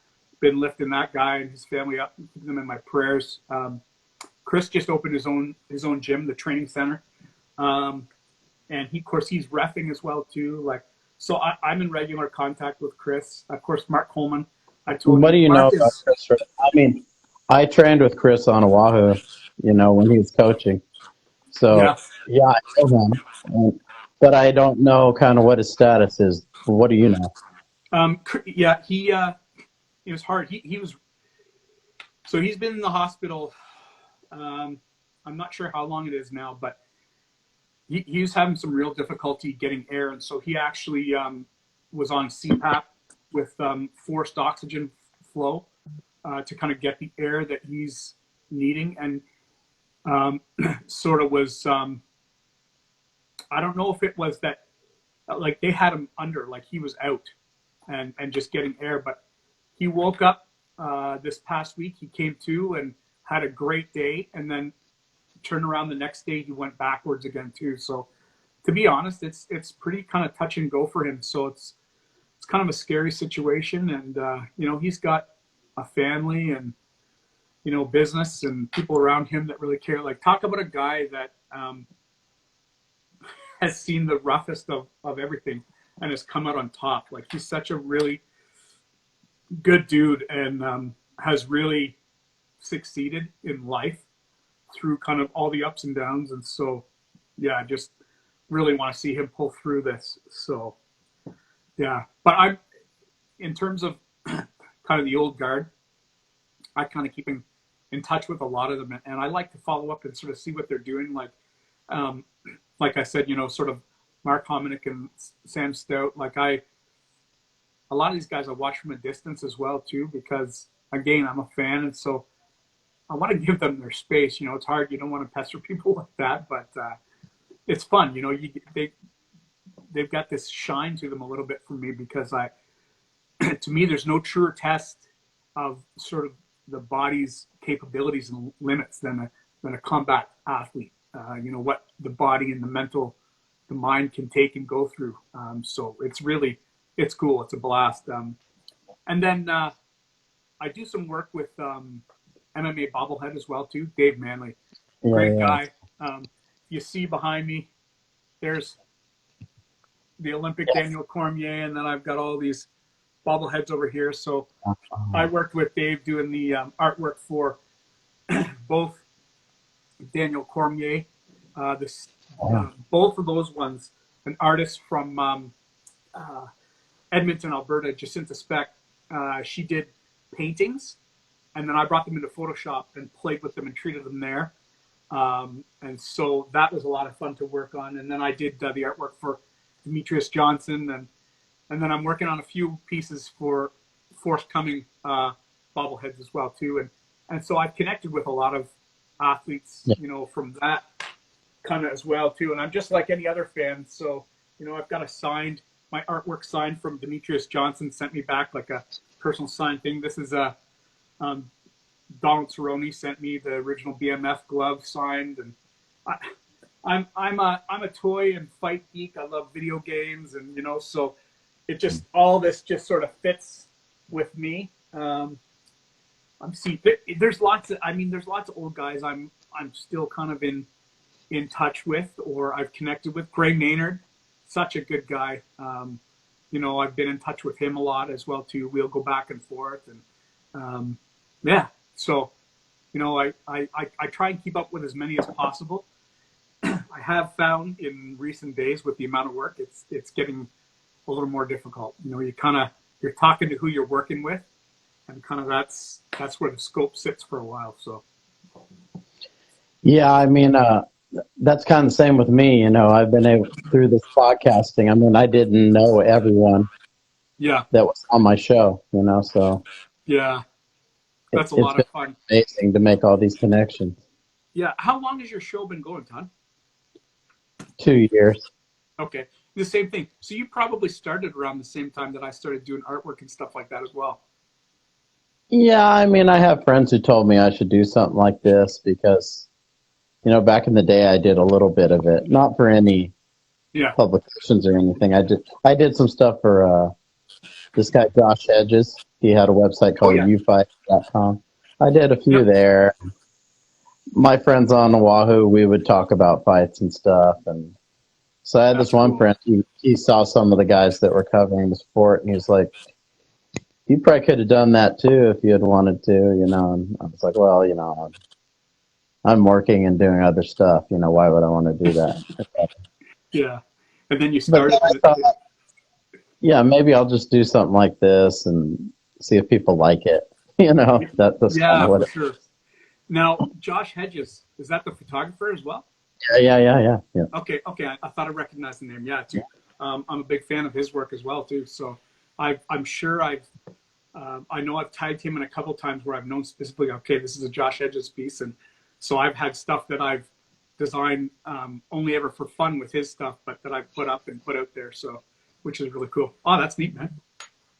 been lifting that guy and his family up, keeping them in my prayers. Chris just opened his own gym, the training center. And of course, he's reffing as well too. So I'm in regular contact with Chris. Of course, Mark Coleman. What do you know about Chris? I mean, I trained with Chris on Oahu, when he was coaching. So yeah, I know him, but I don't know kind of what his status is. What do you know? It was hard. He was, so he's been in the hospital. I'm not sure how long it is now, but he was having some real difficulty getting air, and so he actually was on CPAP with forced oxygen flow to kind of get the air that he's needing, and sort of was, I don't know if it was that, like they had him under, like he was out and just getting air, but he woke up this past week. He came to and had a great day, and then turned around the next day, he went backwards again too. So to be honest, it's pretty kind of touch and go for him. So it's kind of a scary situation, and he's got a family and business and people around him that really care. Like, talk about a guy that has seen the roughest of everything and has come out on top. Like, he's such a really good dude, and has really succeeded in life through kind of all the ups and downs. And so, yeah, I just really want to see him pull through this. So, yeah. But in terms of kind of the old guard, I kind of keep in touch with a lot of them, and I like to follow up and sort of see what they're doing. Like I said, sort of Mark Hominick and Sam Stout. A lot of these guys I watch from a distance as well too, because again, I'm a fan, and so I want to give them their space. It's hard. You don't want to pester people like that, but it's fun. They've got this shine to them a little bit for me, because to me, there's no truer test of sort of the body's capabilities and limits than a combat athlete. What the body and the mind can take and go through. So it's cool. It's a blast. And then I do some work with MMA bobblehead as well too. Dave Manley, great guy. You see behind me, there's the Olympic Daniel Cormier, and then I've got all these bobbleheads over here. So I worked with Dave doing the artwork for both Daniel Cormier. Both of those ones, an artist from Edmonton, Alberta, Jacinta Speck, she did paintings, and then I brought them into Photoshop and played with them and treated them there. And so that was a lot of fun to work on. And then I did the artwork for Demetrius Johnson, and then I'm working on a few pieces for forthcoming bobbleheads as well too. And so I've connected with a lot of athletes, you know, from that kind of as well too. And I'm just like any other fan. So, you know, I've got my artwork signed from Demetrius Johnson, sent me back like a personal signed thing. This is Donald Cerrone sent me the original BMF glove signed, and I'm a toy and fight geek. I love video games, and you know, so it just all this just sort of fits with me. I'm seeing there's lots of old guys I'm still kind of in touch with, or I've connected with. Gray Maynard, such a good guy. You know, I've been in touch with him a lot as well too. We'll go back and forth, and yeah. So, you know, I try and keep up with as many as possible. I have found in recent days with the amount of work, it's getting a little more difficult. You know, you're talking to who you're working with, and kind of that's where the scope sits for a while. So. Yeah, I mean, that's kind of the same with me. You know, I've been able through this podcasting. I mean, I didn't know everyone. Yeah. That was on my show. You know, so. Yeah. That's a lot of fun. Amazing to make all these connections. Yeah. How long has your show been going, Todd? 2 years. Okay. The same thing. So you probably started around the same time that I started doing artwork and stuff like that as well. Yeah, I mean, I have friends who told me I should do something like this because, you know, back in the day I did a little bit of it, not for any publications or anything. I did some stuff for this guy Josh Hedges. He had a website called ufight.com. I did a few there. My friends on Oahu, we would talk about fights and stuff. And so I had this one friend, he saw some of the guys that were covering the sport, and he was like, you probably could have done that too if you had wanted to, you know. And I was like, well, you know, I'm working and doing other stuff. You know, why would I want to do that? Yeah. And then you started. Yeah, maybe I'll just do something like this and see if people like it. You know, that's kind of what for sure. Now, Josh Hedges, is that the photographer as well? Yeah. Okay. I thought I recognized the name. Yeah, too. I'm a big fan of his work as well too. So I'm sure I know I've tagged him in a couple times where I've known specifically, okay, this is a Josh Hedges piece, and so I've had stuff that I've designed only ever for fun with his stuff, but that I've put up and put out there. So, which is really cool. Oh, that's neat, man.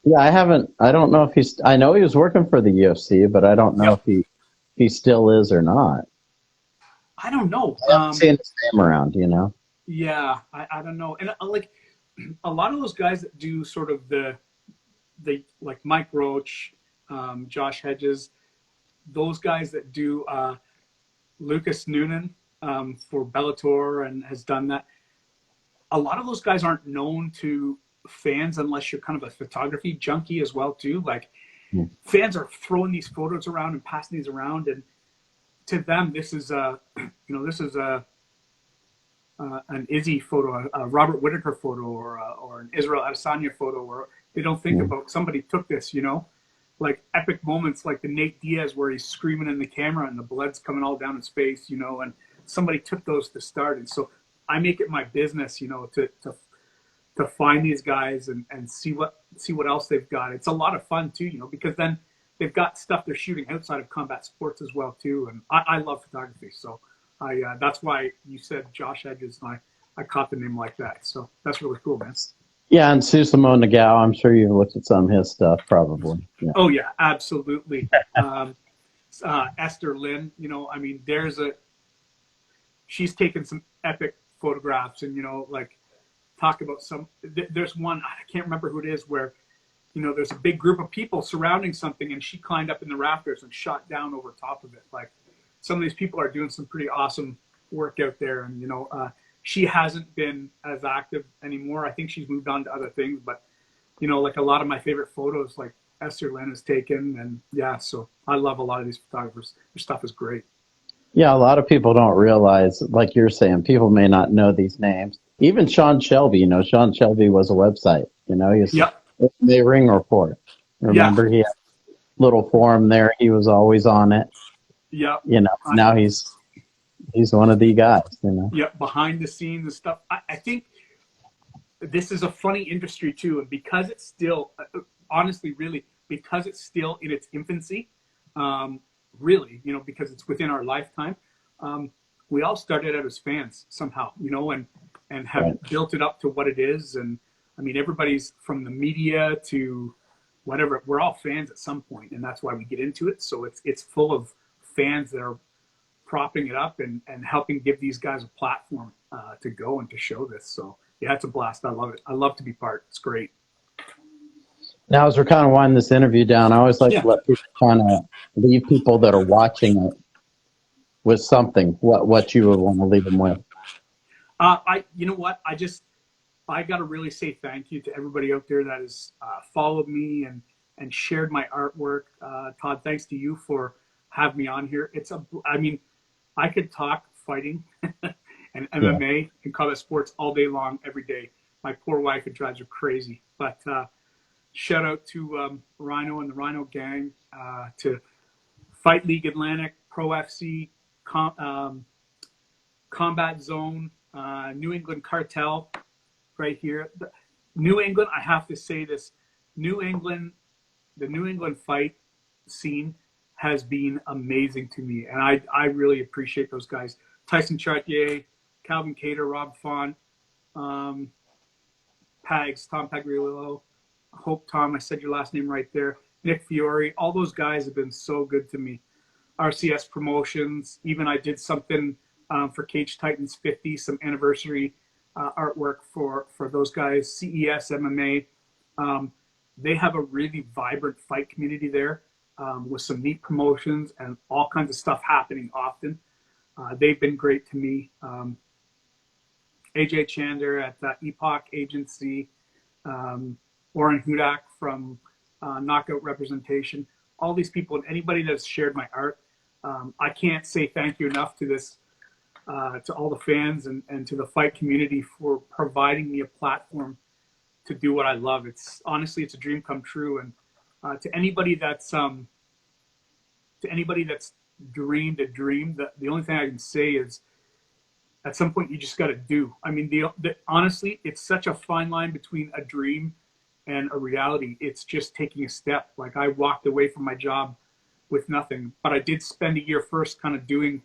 Yeah, I don't know if I know he was working for the UFC, but I don't know if he still is or not. I don't know. I haven't seen his name around, you know? Yeah, I don't know. And like a lot of those guys that do sort of the like Mike Roach, Josh Hedges, those guys that do Lucas Noonan for Bellator and has done that. A lot of those guys aren't known to fans unless you're kind of a photography junkie as well too. Like fans are throwing these photos around and passing these around, and to them this is an Izzy photo, a Robert Whitaker photo, or an Israel Adesanya photo, or they don't think about somebody took this, you know, like epic moments like the Nate Diaz where he's screaming in the camera and the blood's coming all down his face, you know, and somebody took those to start. And so I make it my business, you know, to find these guys and see what else they've got. It's a lot of fun too, you know, because then they've got stuff they're shooting outside of combat sports as well too. And I love photography, so that's why you said Josh Hedges, and I caught the name like that. So that's really cool, man. Yeah, and Susumu Nagao, I'm sure you've looked at some of his stuff, probably. Yeah. Oh yeah, absolutely. Esther Lynn, you know, I mean, she's taken some epic photographs, and you know, like talk about there's one, I can't remember who it is, where you know there's a big group of people surrounding something, and she climbed up in the rafters and shot down over top of it. Like some of these people are doing some pretty awesome work out there, and you know, she hasn't been as active anymore. I think she's moved on to other things, but you know, like a lot of my favorite photos, like Esther Lynn has taken, and yeah, so I love a lot of these photographers. Their stuff is great. Yeah, a lot of people don't realize, like you're saying, people may not know these names. Even Sean Shelby, Sean Shelby was a website. He's Yep. the Ring Report. Yeah. Remember, he had a little forum there. He was always on it. Yep. Now he's one of the guys. Yep. Behind the scenes and stuff. I think this is a funny industry too, and because it's still, honestly, really, because it's still in its infancy, really, because it's within our lifetime, we all started out as fans somehow, and have Right. built it up to what it is. And I mean, everybody's from the media to whatever. We're all fans at some point, and that's why we get into it. So it's full of fans that are propping it up and helping give these guys a platform to go and to show this. So yeah, it's a blast. I love it. I love to be part. It's great. Now, as we're kind of winding this interview down, I always like Yeah. to let people kind of leave people that are watching it with something. What you would want to leave them with? You know what? I got to really say thank you to everybody out there that has followed me and shared my artwork. Todd, thanks to you for having me on here. I mean, I could talk fighting and MMA and combat sports all day long, every day. My poor wife, it drives her crazy. But shout out to Rhino and the Rhino gang, to Fight League Atlantic, Pro FC, Combat Zone, New England Cartel, right here. New England, I have to say this, the New England fight scene has been amazing to me, and I really appreciate those guys. Tyson Chartier, Calvin Cater, Rob Font, Pags, Tom Pagriello, Hope Tom, I said your last name right there, Nick Fiore, all those guys have been so good to me. RCS Promotions, even I did something for Cage Titans 50, some anniversary artwork for those guys. CES MMA, they have a really vibrant fight community there, with some neat promotions and all kinds of stuff happening often. They've been great to me. AJ Chander at Epoch Agency, Warren Hudak from Knockout Representation, all these people and anybody that's shared my art. I can't say thank you enough to this, to all the fans and to the fight community for providing me a platform to do what I love. Honestly, it's a dream come true. And to anybody that's dreamed a dream, the only thing I can say is at some point you just got to do. I mean, honestly, it's such a fine line between a dream and a reality. It's just taking a step. Like, I walked away from my job with nothing, but I did spend a year first kind of doing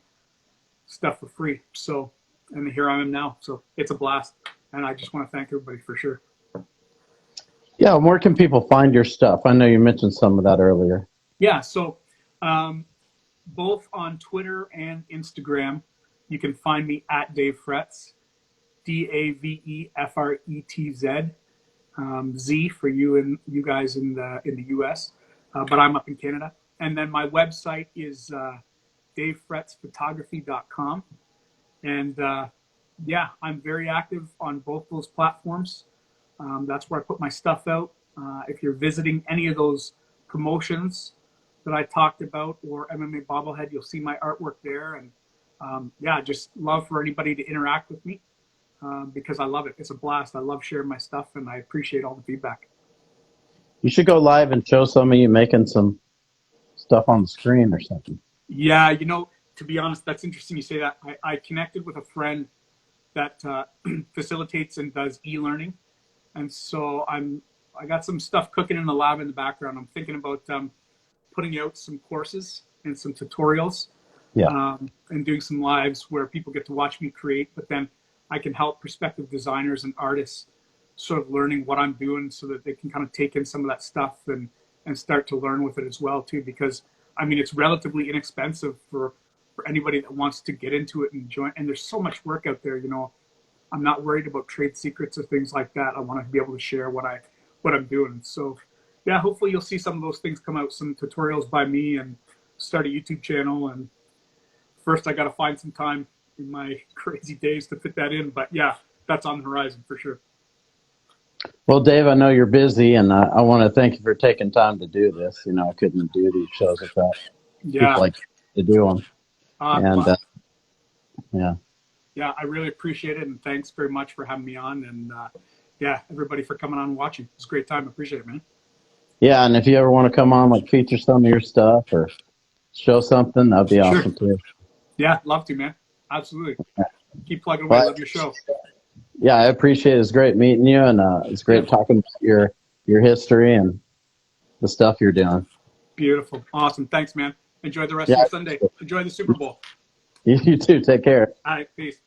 stuff for free. So, and here I am now. So it's a blast. And I just want to thank everybody for sure. Yeah, where can people find your stuff? I know you mentioned some of that earlier. Yeah, so both on Twitter and Instagram, you can find me at Dave Fretz, DAVEFRETZ, Z for you guys in the US, but I'm up in Canada. And then my website is DaveFretzPhotography.com, and yeah, I'm very active on both those platforms. That's where I put my stuff out. If you're visiting any of those promotions that I talked about or MMA Bobblehead, you'll see my artwork there. And yeah, just love for anybody to interact with me, because I love it. It's a blast. I love sharing my stuff, and I appreciate all the feedback. You should go live and show some of you making some stuff on the screen or something. Yeah, to be honest, that's interesting you say that. I connected with a friend that facilitates and does e-learning. And so I got some stuff cooking in the lab in the background. I'm thinking about putting out some courses and some tutorials, and doing some lives where people get to watch me create, but then I can help prospective designers and artists sort of learning what I'm doing so that they can kind of take in some of that stuff and start to learn with it as well too. Because I mean, it's relatively inexpensive for anybody that wants to get into it and join. And there's so much work out there, I'm not worried about trade secrets or things like that. I want to be able to share what I'm doing. So yeah, hopefully you'll see some of those things come out, some tutorials by me, and start a YouTube channel. And first I got to find some time in my crazy days to fit that in. But yeah, that's on the horizon for sure. Well, Dave, I know you're busy, and I want to thank you for taking time to do this. I couldn't do these shows without people like to do them. And yeah. Yeah, I really appreciate it, and thanks very much for having me on, and yeah, everybody for coming on and watching. It's a great time. I appreciate it, man. Yeah, and if you ever want to come on, like feature some of your stuff or show something, that'd be Sure. awesome too. Yeah, love to, man. Absolutely. Keep plugging away. Well, Love your show. yeah, I appreciate it. It's great meeting you, and it's great talking about your history and the stuff you're doing. Beautiful. Awesome. Thanks, man. Enjoy the rest of Yeah. your Sunday. Enjoy the Super Bowl. You too. Take care. All right. Peace.